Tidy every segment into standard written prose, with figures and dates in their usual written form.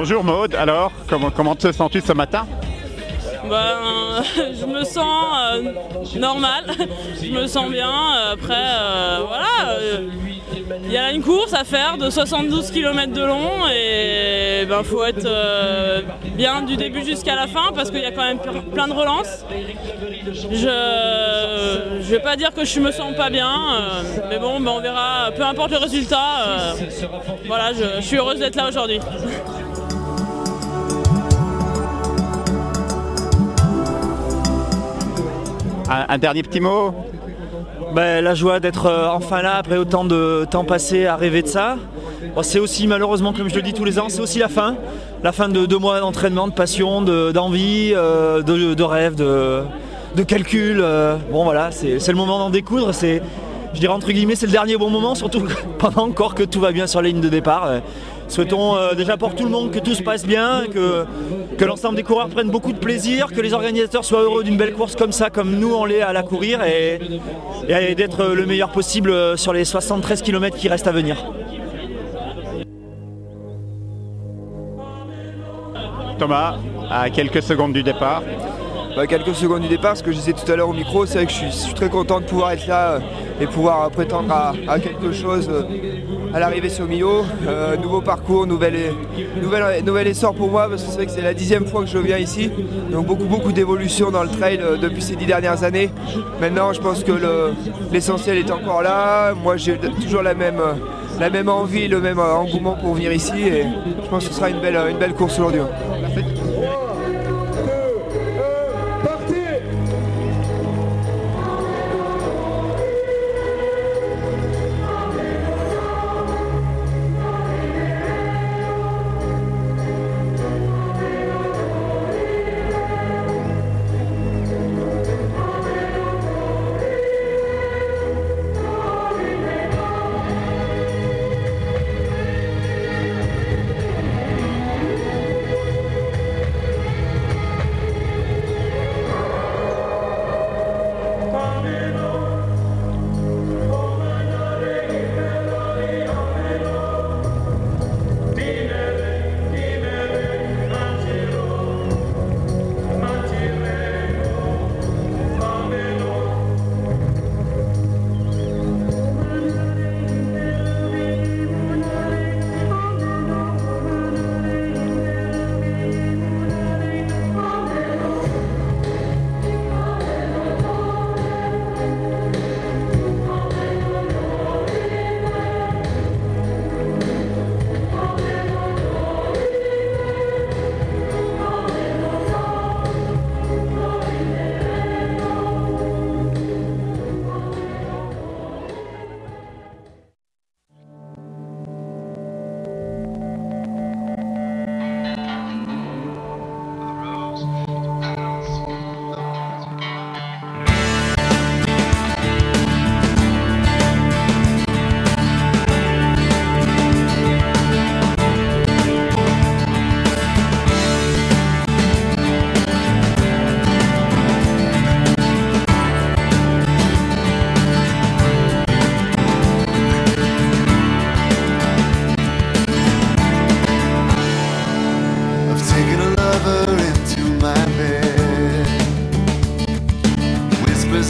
Bonjour Maude, alors comment te sens-tu ce matin? Je me sens normal, je me sens bien. Après, voilà, il y a une course à faire de 72 km de long et faut être bien du début jusqu'à la fin parce qu'il y a quand même plein de relances. Je vais pas dire que je me sens pas bien, mais bon, on verra, peu importe le résultat. Voilà, je suis heureuse d'être là aujourd'hui. Un dernier petit mot? La joie d'être enfin là après autant de temps passé à rêver de ça. Bon, c'est aussi malheureusement, comme je le dis tous les ans, c'est aussi la fin de 2 mois d'entraînement, de passion, d'envie, de rêve, de calcul. Bon voilà, c'est le moment d'en découdre. Je dirais entre guillemets, c'est le dernier bon moment, surtout pendant encore que tout va bien sur la ligne de départ. Souhaitons déjà pour tout le monde que tout se passe bien, que l'ensemble des coureurs prennent beaucoup de plaisir, que les organisateurs soient heureux d'une belle course comme ça, comme nous on l'est à la courir, et d'être le meilleur possible sur les 73 km qui restent à venir. Thomas, à quelques secondes du départ. Quelques secondes du départ, ce que je disais tout à l'heure au micro, c'est vrai que je suis très content de pouvoir être là et pouvoir prétendre à quelque chose à l'arrivée sur Millau. Nouveau parcours, nouvel essor pour moi, parce que c'est vrai que c'est la 10e fois que je viens ici, donc beaucoup d'évolution dans le trail depuis ces 10 dernières années. Maintenant je pense que l'essentiel est encore là. Moi j'ai toujours la même envie, le même engouement pour venir ici, et je pense que ce sera une belle course aujourd'hui.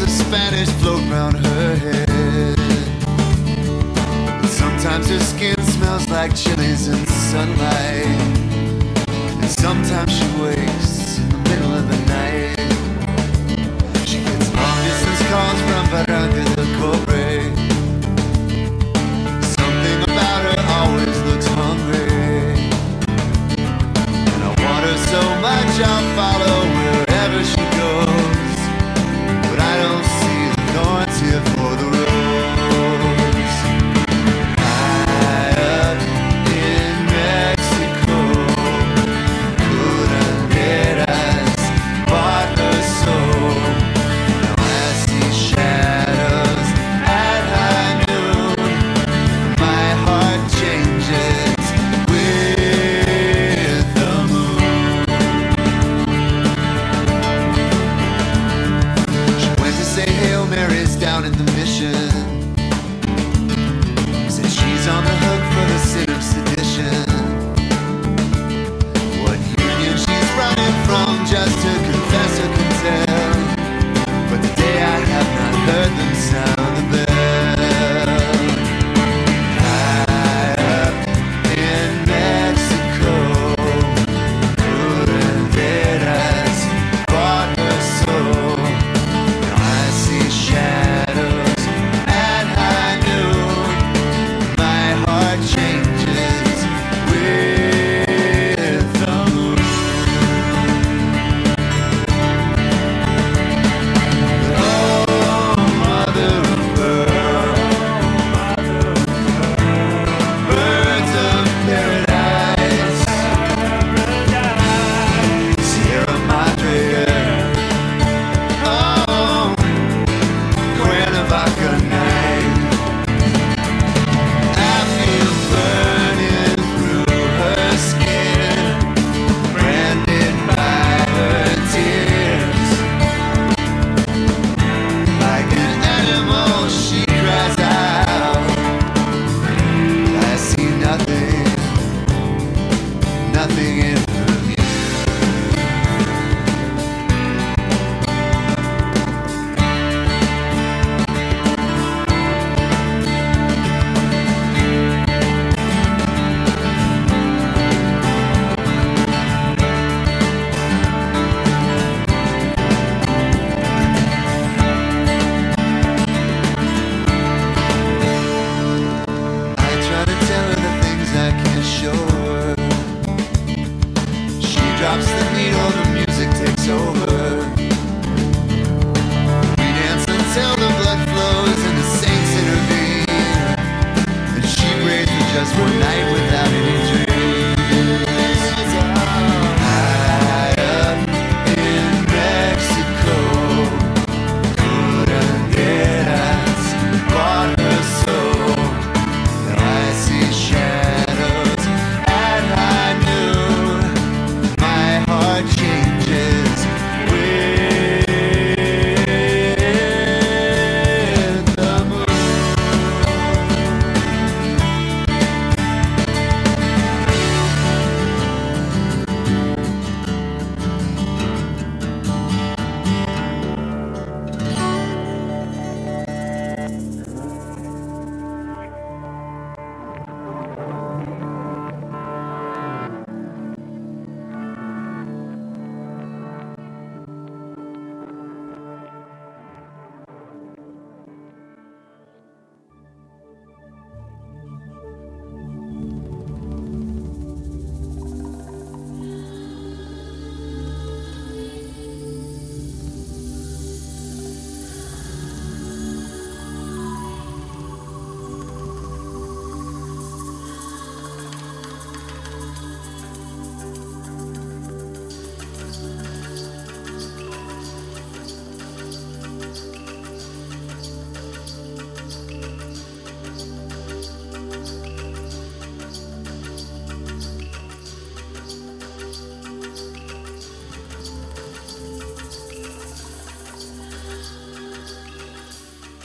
Spanish float round her head. Sometimes her skin smells like chilies in sunlight, and sometimes she wakes in the middle of the night. She gets long distance calls from Barranca del Cobre. Something about her always looks hungry, and I want her so much I'll follow wherever she goes. But I don't see the thorns here for the rose. High up in Mexico, curanderas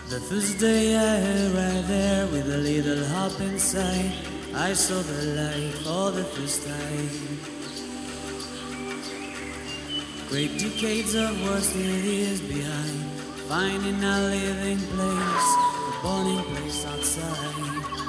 The first day I heard right there with a little hop inside, I saw the light for the first time. Great decades of wasted years behind, finding a living place, a burning place outside.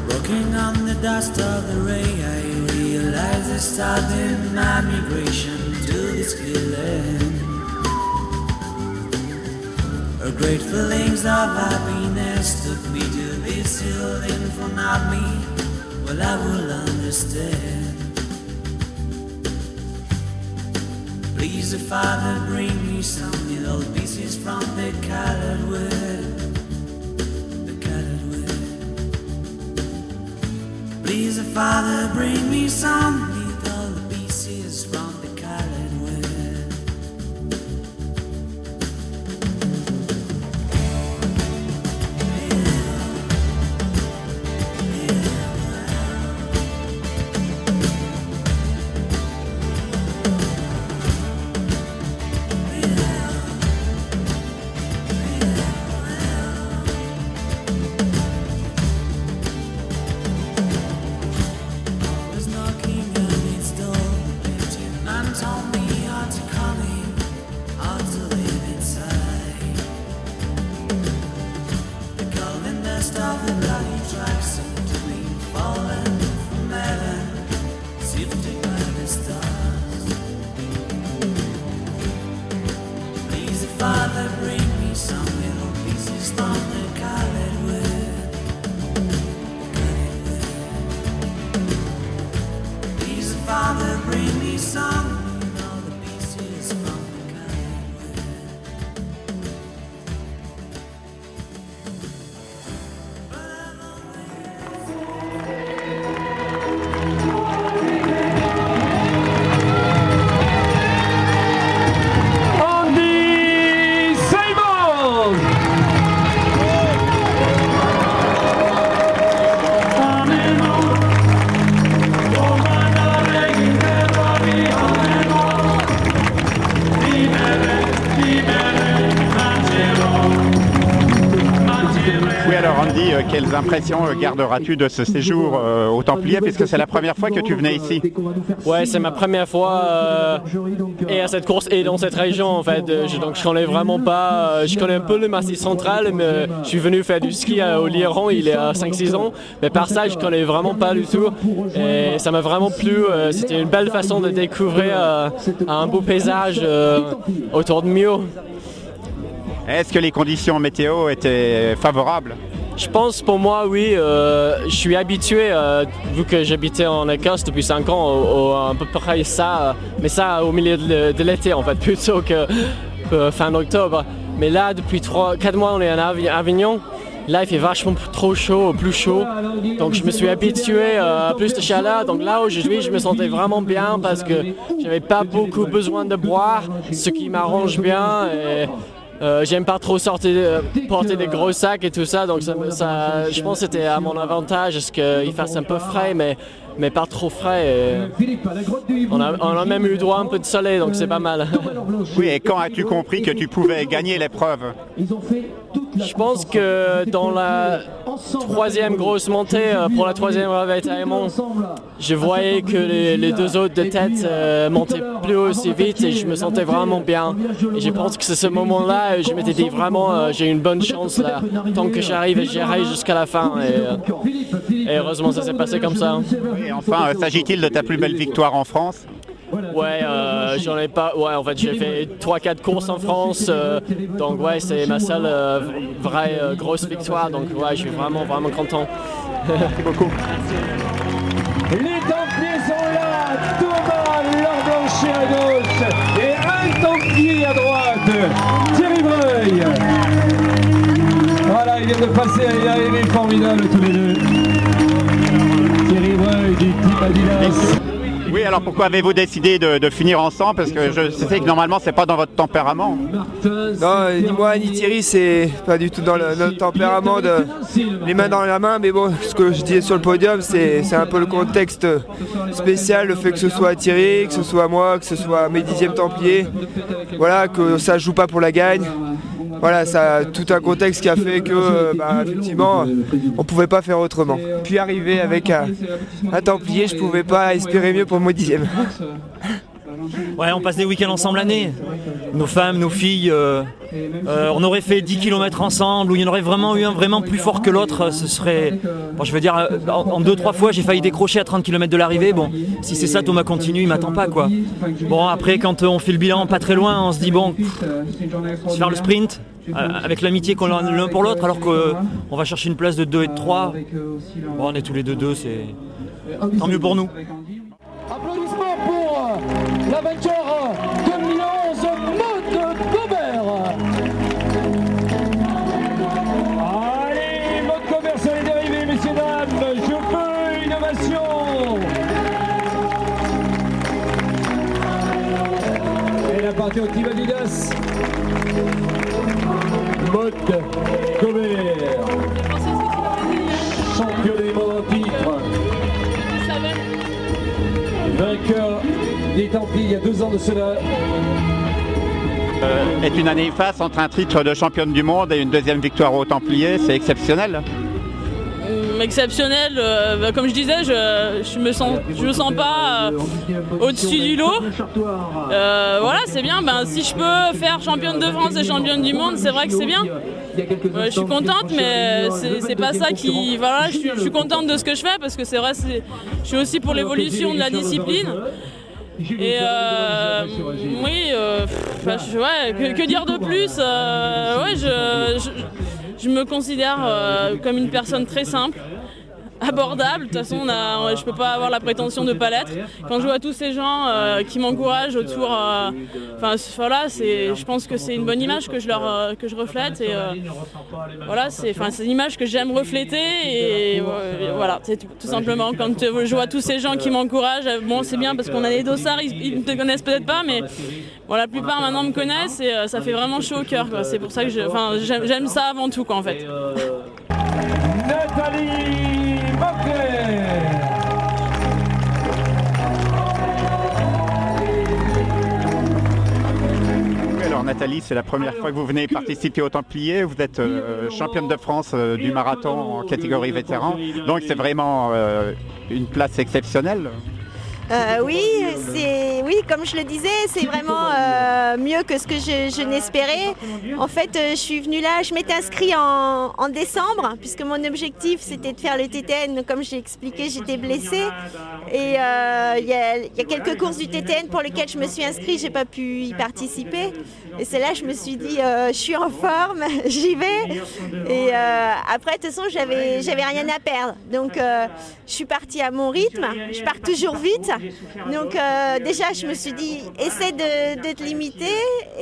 Walking on the dust of the rain, I realized I started my migration to this clear land. Her great feelings of happiness took me to this hill in front of me. Well, I will understand. Please, the Father, bring me some little pieces from the colored wood. The colored wood. Please, the Father, bring me some little pieces from the colored wood. Quelles impressions garderas-tu de ce séjour au Templier, puisque c'est la première fois que tu venais ici? Ouais, c'est ma première fois et à cette course et dans cette région en fait. Donc je connais vraiment pas, je connais un peu le Massif central, mais je suis venu faire du ski au Liéron il y a 5-6 ans, mais par ça je connais vraiment pas du tout et ça m'a vraiment plu. C'était une belle façon de découvrir un beau paysage autour de Millau. Est-ce que les conditions météo étaient favorables? Je pense pour moi, oui. Je suis habitué, vu que j'habitais en Écosse depuis 5 ans, à peu près ça, mais ça au milieu de l'été en fait, plutôt que fin d'octobre. Mais là, depuis 4 mois, on est à Avignon. Là, il fait vachement trop chaud, plus chaud. Donc, je me suis habitué à plus de chaleur. Donc, là où je suis, je me sentais vraiment bien parce que j'avais pas beaucoup besoin de boire, ce qui m'arrange bien. Et, j'aime pas trop porter des gros sacs et tout ça, donc ça, je pense que c'était à mon avantage, parce qu'il fasse un peu frais, mais pas trop frais. Et on a même eu droit à un peu de soleil, donc c'est pas mal. Oui, et quand as-tu compris que tu pouvais gagner l'épreuve? Je pense que dans la 3e grosse montée, pour la 3e ravitaillement, je voyais que les 2 autres de tête montaient plus aussi vite et je me sentais vraiment bien. Et je pense que c'est ce moment-là, je m'étais dit vraiment, j'ai une bonne chance là, tant que j'arrive et j'irai jusqu'à la fin. Et heureusement, ça s'est passé comme ça. Et enfin, s'agit-il de ta plus belle victoire en France? Ouais, j'en ai pas. Ouais, en fait, j'ai fait 3-4 courses en France, donc ouais, c'est ma seule vraie grosse victoire. Donc ouais, je suis vraiment content. Merci beaucoup. Les Templiers sont là, Thomas Lord-Blanchet à gauche et un Templier à droite, Thierry Breuil. Voilà, ils viennent de passer à une arrivée formidable tous les deux. Thierry Breuil du Team Adidas. Oui, alors pourquoi avez-vous décidé de finir ensemble? Parce que je sais que normalement c'est pas dans votre tempérament. Non, ni moi ni Thierry, c'est pas du tout dans notre tempérament de les mains dans la main, mais bon, ce que je disais sur le podium, c'est un peu le contexte spécial, le fait que ce soit Thierry, que ce soit moi, que ce soit mes 10e Templiers, voilà, que ça joue pas pour la gagne. Voilà, ça a tout un contexte qui a fait que, effectivement, on pouvait pas faire autrement. Puis arriver avec un Templier, je pouvais pas espérer mieux pour mon 10e. Ouais, on passe des week-ends ensemble l'année. Nos femmes, nos filles, on aurait fait 10 km ensemble, où il y en aurait vraiment eu un vraiment plus fort que l'autre. Ce serait, bon, je veux dire, en 2-3 fois, j'ai failli décrocher à 30 km de l'arrivée. Bon, si c'est ça, Thomas continue, il m'attend pas, quoi. Bon, après, quand on fait le bilan pas très loin, on se dit, bon, se faire le sprint, avec l'amitié qu'on a l'un pour l'autre, alors qu'on va chercher une place de 2 et de 3. Bon, on est tous les deux, c'est tant mieux pour nous. Applaudissements pour la vainqueur 2011, Maud Gobert. Allez, Maud Gobert sur les dérivés, messieurs, dames. Je veux une ovation. Et la partie au Team Adidas. Maud Gobert, championne en titre. Vainqueur des Templiers il y a 2 ans de cela. Est une année face entre un titre de championne du monde et une 2e victoire aux Templiers, c'est exceptionnel. Exceptionnel, comme je disais, je me sens pas au-dessus du lot. Voilà, c'est bien. Si je peux faire championne de France et championne du monde, c'est vrai que c'est bien. Je suis contente, mais c'est pas ça qui. Voilà, je suis contente de ce que je fais parce que c'est vrai, je suis aussi pour l'évolution de la discipline. Et oui, que dire de plus? Je me considère comme une personne très simple, abordable. De toute façon, je peux pas avoir la prétention de pas l'être. Quand je vois tous ces gens qui m'encouragent autour, voilà, je pense que c'est une bonne image que je reflète. Et voilà, c'est une image que j'aime refléter. Et voilà, c'est tout simplement. Quand je vois tous ces gens qui m'encouragent, bon, c'est bien parce qu'on a des dossards, ils ne te connaissent peut-être pas, mais bon, la plupart maintenant me connaissent et ça fait vraiment chaud au cœur, quoi. C'est pour ça que j'aime ça avant tout, quoi, en fait. Nathalie Boclet. Alors Nathalie, c'est la première fois que vous venez participer aux Templiers. Vous êtes championne de France du marathon en catégorie vétéran. Donc c'est vraiment une place exceptionnelle. Oui, comme je le disais, c'est vraiment mieux que ce que je n'espérais. En fait, je suis venue là, je m'étais inscrite en décembre, puisque mon objectif c'était de faire le TTN. Comme j'ai expliqué, j'étais blessée. Et il y a quelques courses du TTN pour lesquelles je me suis inscrite, j'ai pas pu y participer. Et c'est là que je me suis dit, je suis en forme, j'y vais. Et après, de toute façon, j'avais rien à perdre. Donc, je suis partie à mon rythme, je pars toujours vite. Donc déjà je me suis dit essaie de te limiter,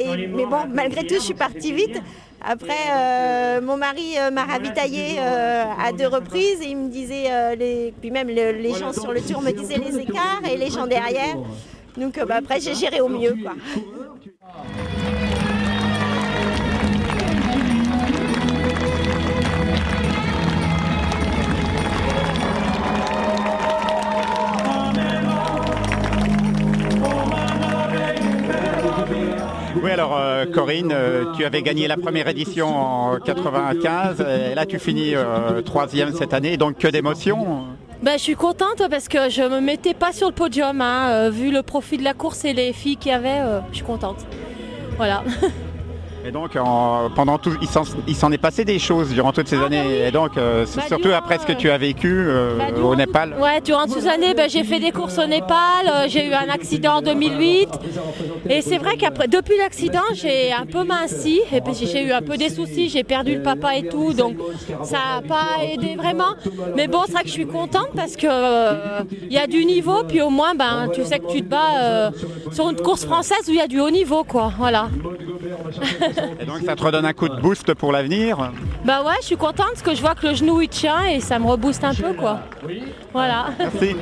mais bon malgré tout je suis partie vite. Après mon mari m'a ravitaillée à 2 reprises et il me disait, puis même les gens sur le tour me disaient les écarts et les gens derrière. Donc après j'ai géré au mieux, quoi. Oui, alors Corinne, tu avais gagné la première édition en 95, et là tu finis 3e cette année, donc que d'émotions. Je suis contente parce que je me mettais pas sur le podium, vu le profil de la course et les filles qu'il y avait, je suis contente. Voilà. Et donc, pendant tout, il s'en est passé des choses durant toutes ces années. Et donc, c'est surtout après ce que tu as vécu au Népal. Ouais, durant toutes ces années, j'ai fait des courses au Népal. J'ai eu un accident en 2008. Et c'est vrai qu'après, depuis l'accident, j'ai un peu minci. Et puis j'ai eu un peu des soucis. J'ai perdu le papa et tout. Donc, ça n'a pas aidé vraiment. Mais bon, c'est vrai que je suis contente parce que il y a du niveau. Puis au moins, tu sais que tu te bats sur une course française où il y a du haut niveau, quoi. Voilà. Et donc ça te redonne un coup de boost pour l'avenir? Bah ouais, je suis contente parce que je vois que le genou il tient et ça me rebooste un peu, quoi. Voilà. Merci.